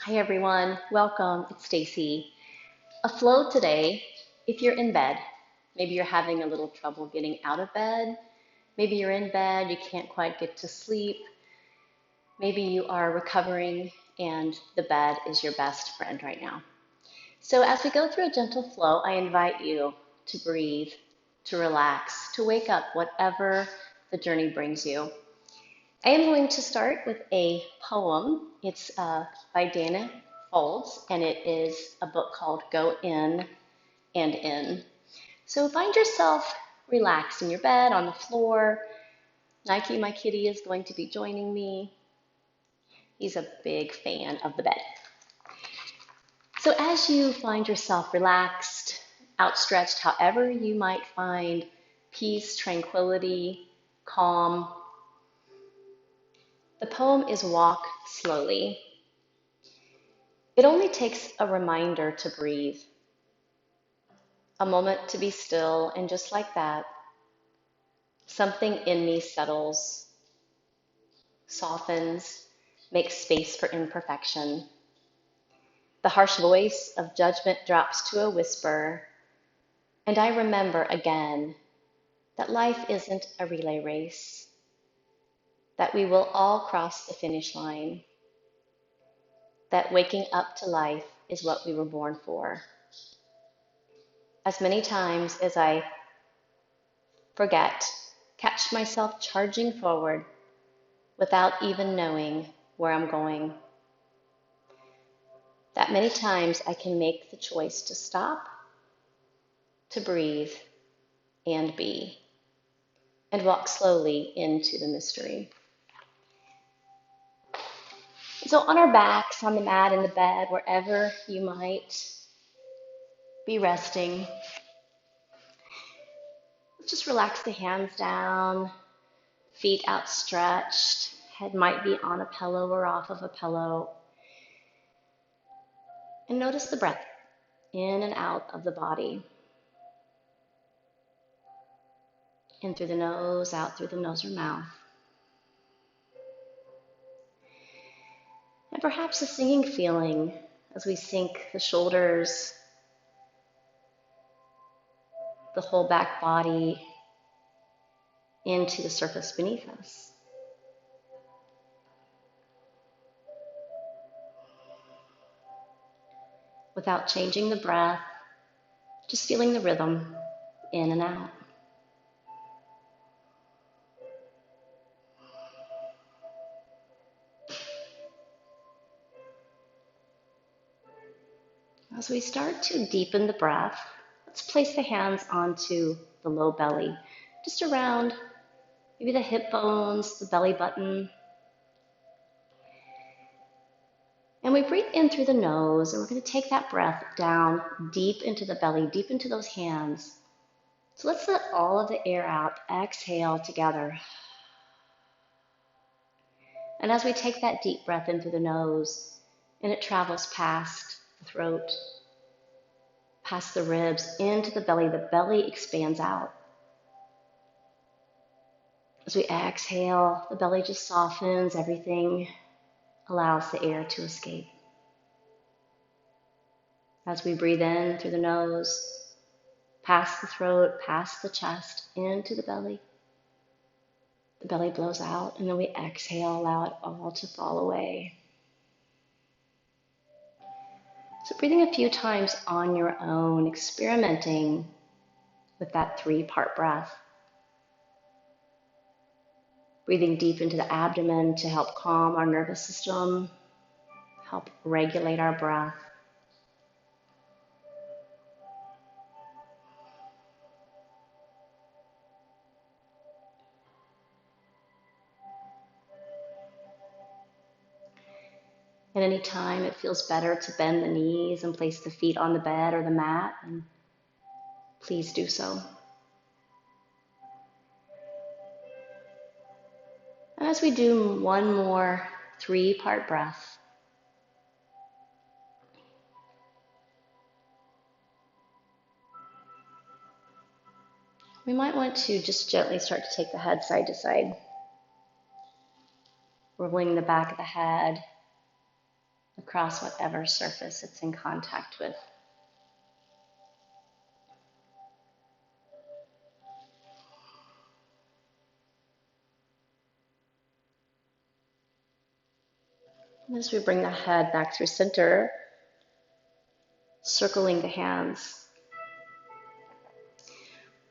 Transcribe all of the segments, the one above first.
Hi everyone, welcome. It's Stacy. A flow today. If you're in bed, maybe you're having a little trouble getting out of bed. Maybe you're in bed, you can't quite get to sleep. Maybe you are recovering and the bed is your best friend right now. So as we go through a gentle flow, I invite you to breathe, to relax, to wake up, whatever the journey brings you. I am going to start with a poem. It's by Dana Folds, and it is a book called Go In and In. So find yourself relaxed in your bed, on the floor. Nike, my kitty, is going to be joining me. He's a big fan of the bed. So as you find yourself relaxed, outstretched, however you might find peace, tranquility, calm, the poem is Walk Slowly. It only takes a reminder to breathe, a moment to be still, and just like that, something in me settles, softens, makes space for imperfection. The harsh voice of judgment drops to a whisper, and I remember again that life isn't a relay race, that we will all cross the finish line, that waking up to life is what we were born for. As many times as I forget, catch myself charging forward without even knowing where I'm going. That many times I can make the choice to stop, to breathe, and be, and walk slowly into the mystery. So on our backs, on the mat, in the bed, wherever you might be resting, just relax the hands down, feet outstretched, head might be on a pillow or off of a pillow. And notice the breath in and out of the body. In through the nose, out through the nose or mouth. And perhaps a singing feeling as we sink the shoulders, the whole back body into the surface beneath us. Without changing the breath, just feeling the rhythm in and out. As we start to deepen the breath, let's place the hands onto the low belly, just around maybe the hip bones, the belly button. And we breathe in through the nose, and we're going to take that breath down deep into the belly, deep into those hands. So let's let all of the air out. Exhale together. And as we take that deep breath in through the nose, and it travels past the throat, past the ribs, into the belly expands out. As we exhale, the belly just softens, everything allows the air to escape. As we breathe in through the nose, past the throat, past the chest, into the belly blows out, and then we exhale, allow it all to fall away. So breathing a few times on your own, experimenting with that 3-part breath. Breathing deep into the abdomen to help calm our nervous system, help regulate our breath. At any time it feels better to bend the knees and place the feet on the bed or the mat, and please do so. And as we do one more 3-part breath, we might want to just gently start to take the head side to side, rolling the back of the head, across whatever surface it's in contact with. And as we bring the head back through center, circling the hands,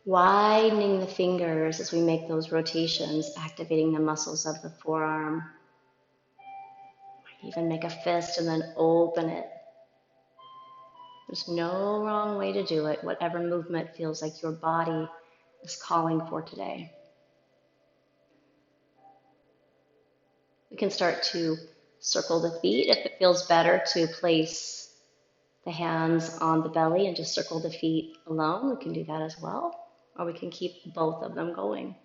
widening the fingers as we make those rotations, activating the muscles of the forearm. Even make a fist and then open it. There's no wrong way to do it, whatever movement feels like your body is calling for today. We can start to circle the feet. If it feels better to place the hands on the belly and just circle the feet alone, we can do that as well. Or we can keep both of them going.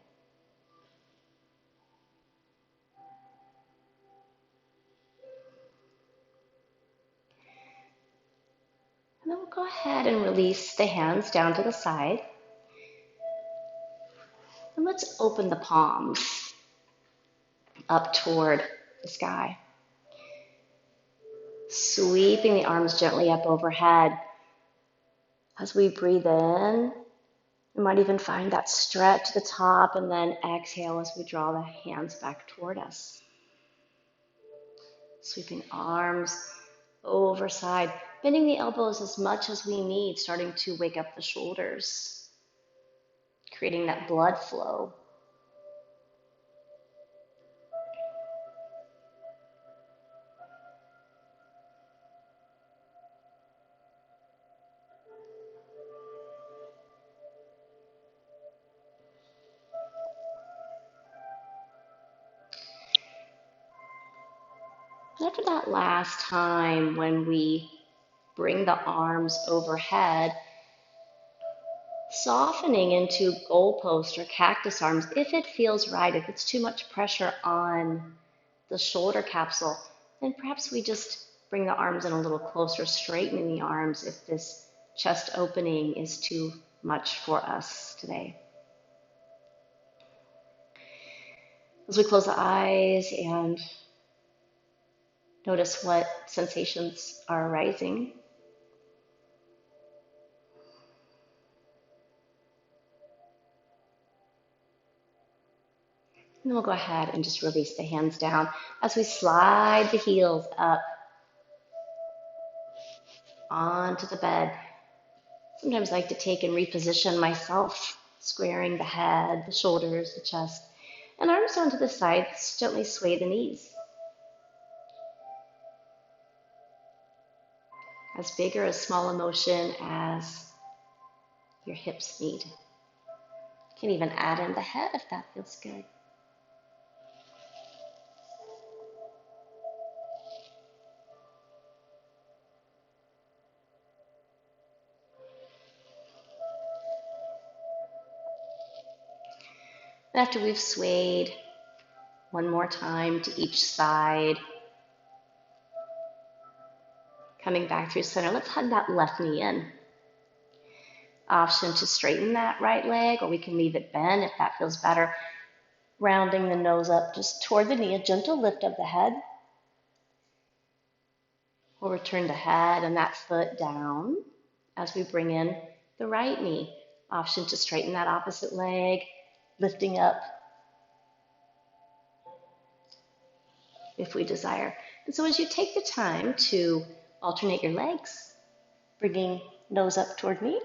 And then we'll go ahead and release the hands down to the side. And let's open the palms up toward the sky. Sweeping the arms gently up overhead. As we breathe in, you might even find that stretch at the top, and then exhale as we draw the hands back toward us. Sweeping arms over side, bending the elbows as much as we need, starting to wake up the shoulders, creating that blood flow. And after that last time when we bring the arms overhead, softening into goalpost or cactus arms if it feels right. If it's too much pressure on the shoulder capsule, then perhaps we just bring the arms in a little closer, straightening the arms if this chest opening is too much for us today. As we close the eyes and notice what sensations are arising. And then we'll go ahead and just release the hands down as we slide the heels up onto the bed. Sometimes I like to take and reposition myself, squaring the head, the shoulders, the chest, and arms onto the sides, gently sway the knees. As big or as small a motion as your hips need. You can even add in the head if that feels good. And after we've swayed one more time to each side, coming back through center, let's hug that left knee in. Option to straighten that right leg, or we can leave it bent if that feels better. Rounding the nose up just toward the knee, a gentle lift of the head. We'll return the head and that foot down as we bring in the right knee. Option to straighten that opposite leg, lifting up if we desire. And so as you take the time to alternate your legs, bringing nose up toward knee,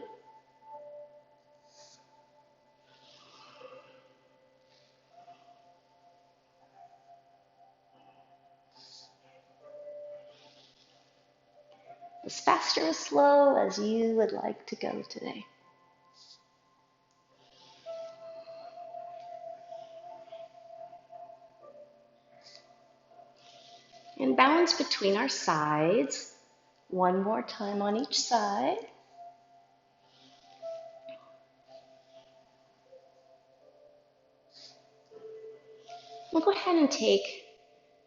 as fast or as slow as you would like to go today. And balance between our sides. One more time on each side. We'll go ahead and take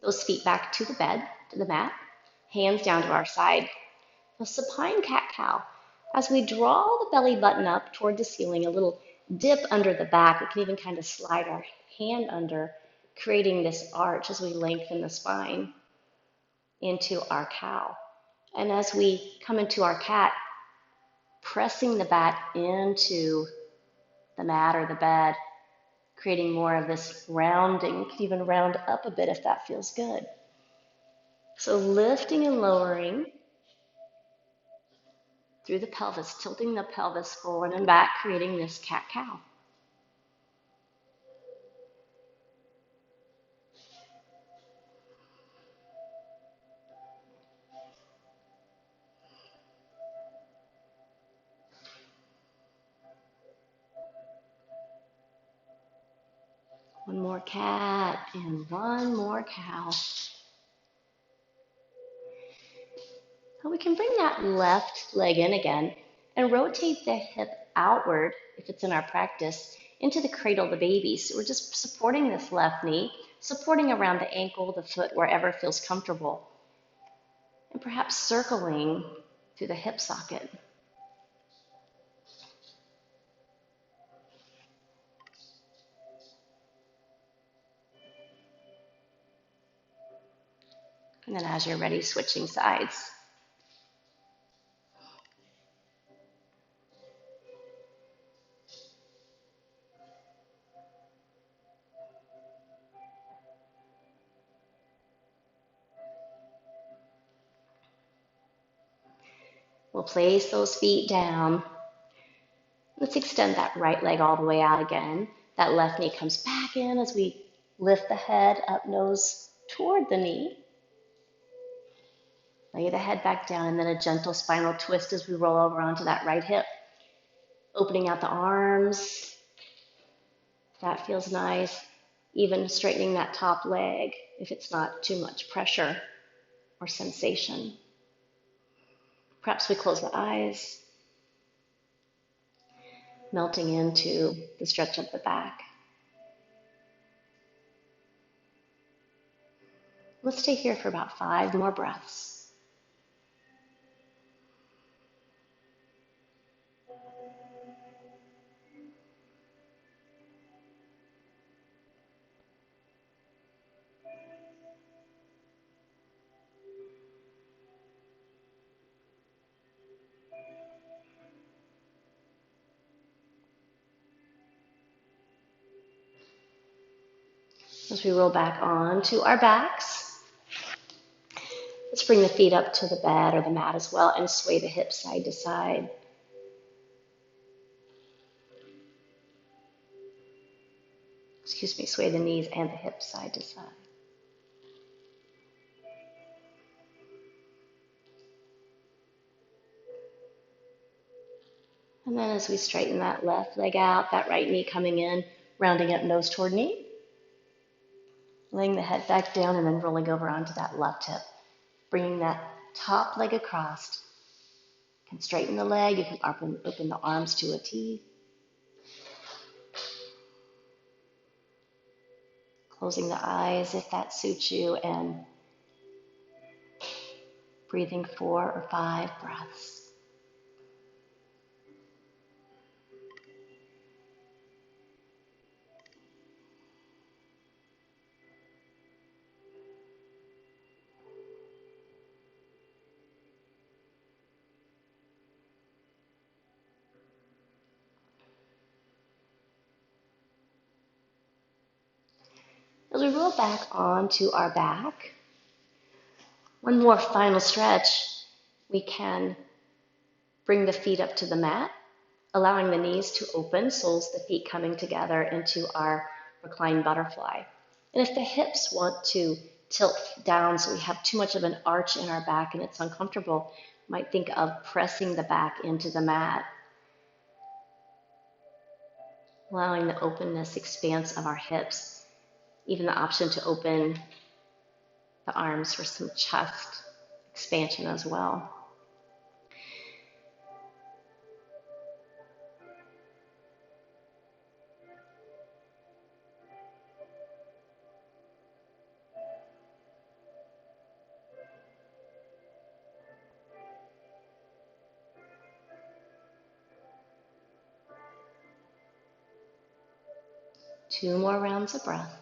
those feet back to the bed, to the mat, hands down to our side. A supine cat-cow. As we draw the belly button up toward the ceiling, a little dip under the back. We can even kind of slide our hand under, creating this arch as we lengthen the spine. into our cow. And as we come into our cat, pressing the back into the mat or the bed, creating more of this rounding. You can even round up a bit if that feels good. So lifting and lowering through the pelvis, tilting the pelvis forward and back, creating this cat-cow. One more cat and one more cow. And we can bring that left leg in again and rotate the hip outward, if it's in our practice, into the cradle of the baby. So we're just supporting this left knee, supporting around the ankle, the foot, wherever feels comfortable. And perhaps circling through the hip socket. And then as you're ready, switching sides. We'll place those feet down. Let's extend that right leg all the way out again. That left knee comes back in as we lift the head up, nose toward the knee. Lay the head back down, and then a gentle spinal twist as we roll over onto that right hip. Opening out the arms. That feels nice. Even straightening that top leg if it's not too much pressure or sensation. Perhaps we close the eyes, melting into the stretch of the back. Let's stay here for about 5 more breaths. As we roll back onto our backs, let's bring the feet up to the bed or the mat as well and sway the hips side to side. Sway the knees and the hips side to side. And then as we straighten that left leg out, that right knee coming in, rounding up nose toward knee, laying the head back down and then rolling over onto that left hip, bringing that top leg across. You can straighten the leg, you can open the arms to a T. Closing the eyes if that suits you, and breathing 4 or 5 breaths. As we roll back onto our back, one more final stretch, we can bring the feet up to the mat, allowing the knees to open, soles of the feet coming together into our reclined butterfly. And if the hips want to tilt down so we have too much of an arch in our back and it's uncomfortable, you might think of pressing the back into the mat, allowing the openness, expanse of our hips, even the option to open the arms for some chest expansion as well. Two more rounds of breath.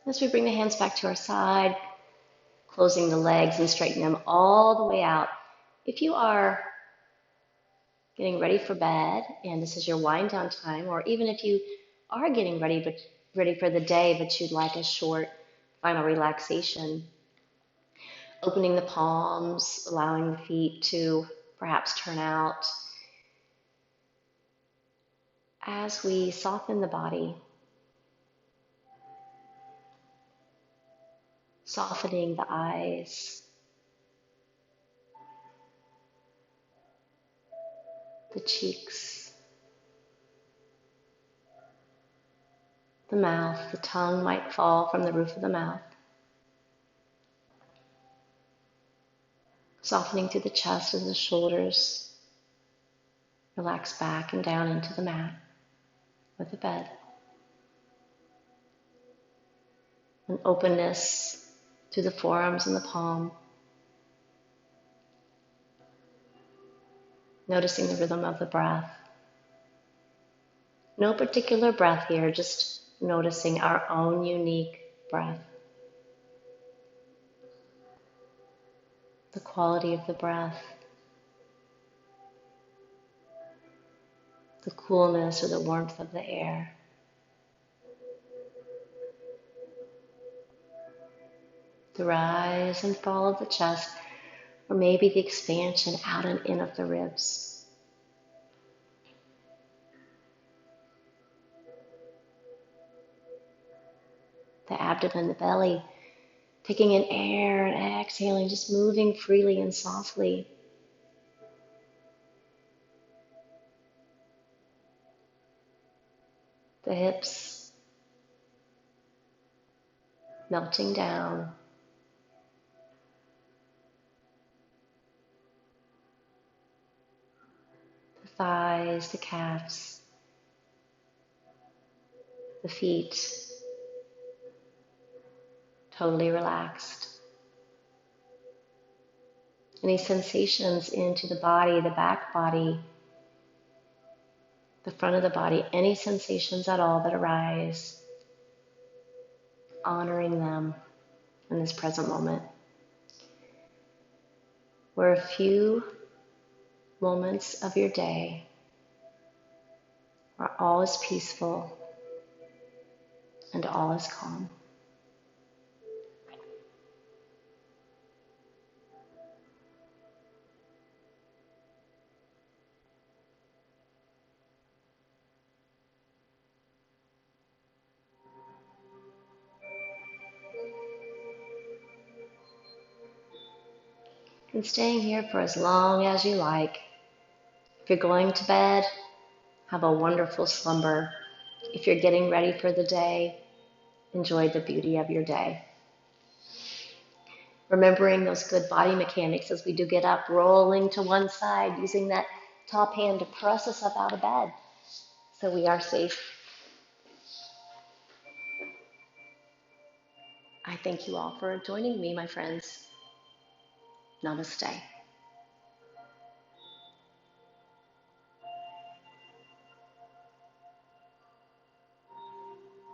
As we bring the hands back to our side, closing the legs and straightening them all the way out. If you are getting ready for bed and this is your wind down time, or even if you are getting ready for the day but you'd like a short final relaxation, opening the palms, allowing the feet to perhaps turn out as we soften the body, softening the eyes, the cheeks, the mouth. The tongue might fall from the roof of the mouth. Softening through the chest and the shoulders. Relax back and down into the mat or the bed. An openness through the forearms and the palm. Noticing the rhythm of the breath. No particular breath here, just noticing our own unique breath. The quality of the breath. The coolness or the warmth of the air. The rise and fall of the chest, or maybe the expansion out and in of the ribs. The abdomen, the belly, taking in air and exhaling, just moving freely and softly. The hips melting down. The thighs, the calves, the feet, totally relaxed. Any sensations into the body, the back body, the front of the body, any sensations at all that arise, honoring them in this present moment. Where a few moments of your day where all is peaceful and all is calm. And staying here for as long as you like. If you're going to bed, have a wonderful slumber. If you're getting ready for the day, enjoy the beauty of your day. Remembering those good body mechanics as we do get up, rolling to one side, using that top hand to press us up out of bed so we are safe. I thank you all for joining me, my friends. Namaste.